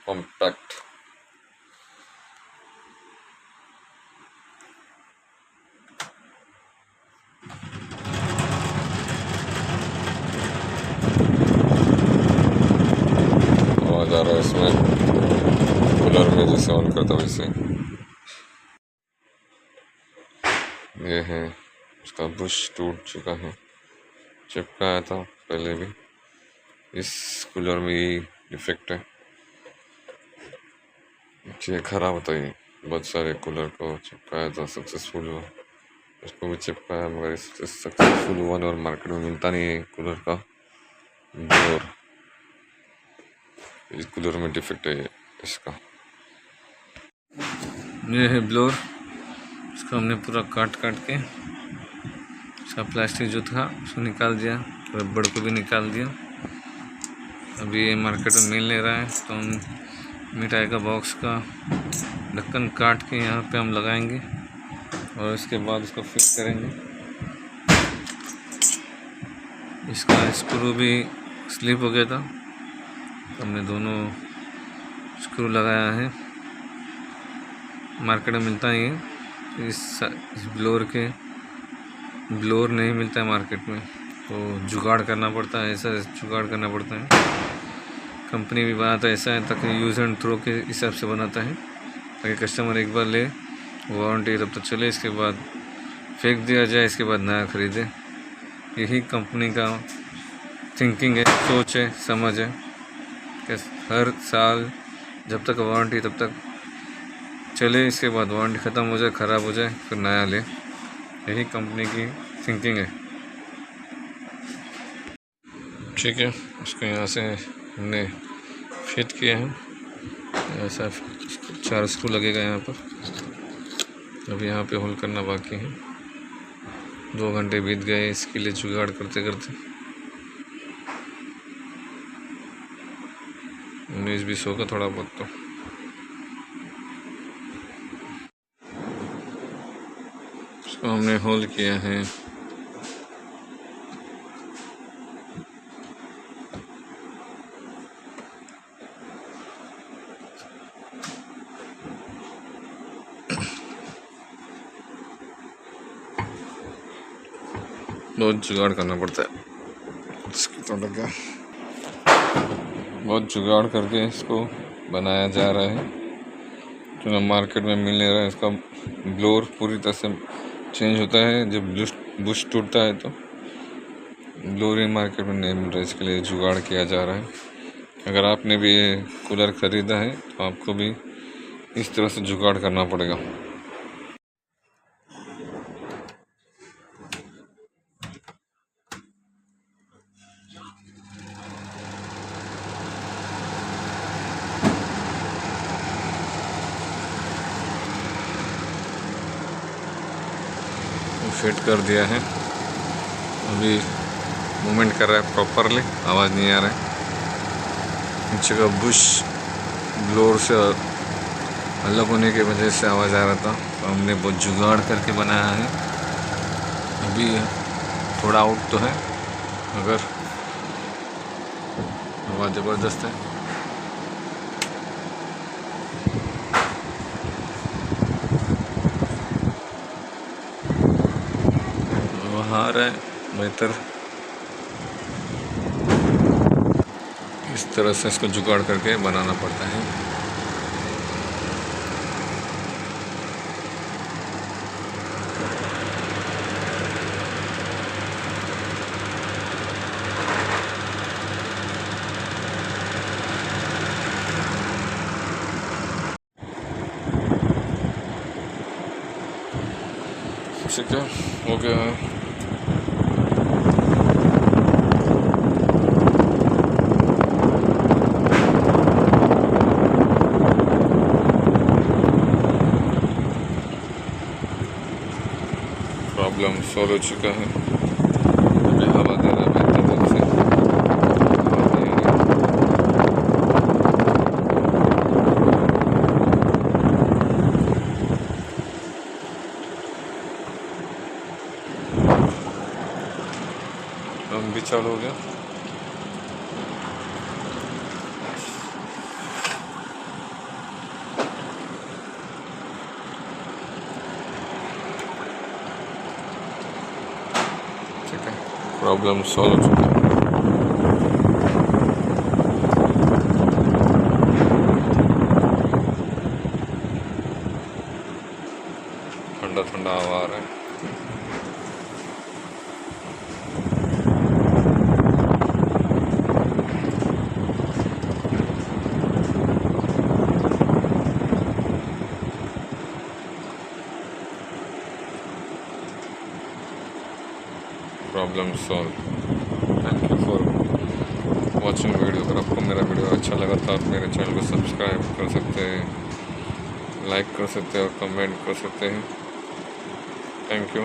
Compact. आवाज आ रहा है इसमें कूलर में, जैसे ऑन करता वैसे। ये है इसका बुश टूट चुका है, चिपकाया था पहले भी। इस कूलर में ये डिफेक्ट है, ये खराब होता है। बहुत सारे कूलर को चिपकाया था, सक्सेसफुल हुआ। इसको भी चिपकाया मगर सक्सेसफुल हुआ नहीं, और मार्केट में मिलता नहीं है कूलर का ब्लोअर। इस कूलर में डिफेक्ट है इसका। ये है ब्लोअर, इसको हमने पूरा काट के इसका प्लास्टिक जो था उसको निकाल दिया, रबड़ को भी निकाल दिया। अभी ये मार्केट में मिल नहीं रहा है, तो हम मिठाई का बॉक्स का ढक्कन काट के यहाँ पे हम लगाएंगे और इसके बाद इसको फिक्स करेंगे। इसका स्क्रू भी स्लिप हो गया था, तो हमने दोनों स्क्रू लगाया है। मार्केट में मिलता ही है इस ब्लोअर नहीं मिलता है मार्केट में, तो जुगाड़ करना पड़ता है, ऐसा जुगाड़ करना पड़ता है। कंपनी भी बनाता है ऐसा है, ताकि यूज़ एंड थ्रो के हिसाब से बनाता है, ताकि कस्टमर एक बार ले, वारंटी तब तक चले, इसके बाद फेंक दिया जाए, इसके बाद नया ख़रीदे। यही कंपनी का थिंकिंग है, सोच है, समझ है कि हर साल जब तक वारंटी तब तक चले, इसके बाद वारंटी ख़त्म हो जाए, ख़राब हो जाए, फिर नया ले। यही कंपनी की थिंकिंग है। ठीक है, इसको यहाँ से हमने फिट किया है, ऐसा 4 स्क्रू लगेगा यहाँ पर। अभी यहाँ पे होल करना बाकी है। 2 घंटे बीत गए इसके लिए जुगाड़ करते करते। 19-20 होगा थोड़ा बहुत। तो इसको हमने होल किया है। बहुत जुगाड़ करना पड़ता है इसकी, तो लगा बहुत जुगाड़ करके इसको बनाया जा रहा है, जो मार्केट में मिल नहीं रहा है। इसका ब्लोअर पूरी तरह से चेंज होता है जब बुश टूटता है, तो ब्लोअर मार्केट में नहीं मिल रहा है, इसके लिए जुगाड़ किया जा रहा है। अगर आपने भी ये कूलर ख़रीदा है तो आपको भी इस तरह से जुगाड़ करना पड़ेगा। फिट कर दिया है, अभी मूवमेंट कर रहा है प्रॉपरली, आवाज़ नहीं आ रहा है। नीचे का बुश ब्लोअर से अलग होने की वजह से आवाज़ आ रहा था, तो हमने बहुत जुगाड़ करके बनाया है। अभी थोड़ा आउट तो है, मगर आवाज़ ज़बरदस्त है। वहाँ आ रहा है बेहतर। इस तरह से इसको जुगाड़ करके बनाना पड़ता है। ठीक है, हो गया है। प्रॉब्लम सॉल्व हो चुका है। अभी हवा दे रहा है बेहतर ढंग से। हम भी चालू हो गया। प्रॉब्लम सॉल्व हो चुका है। ठंडा ठंडा हवा आ रहा है। Problem solve. Thank you for watching video. अगर आपको मेरा वीडियो अच्छा लगा तो आप मेरे चैनल को सब्सक्राइब कर सकते हैं, लाइक कर सकते हैं और कमेंट कर सकते हैं। Thank you.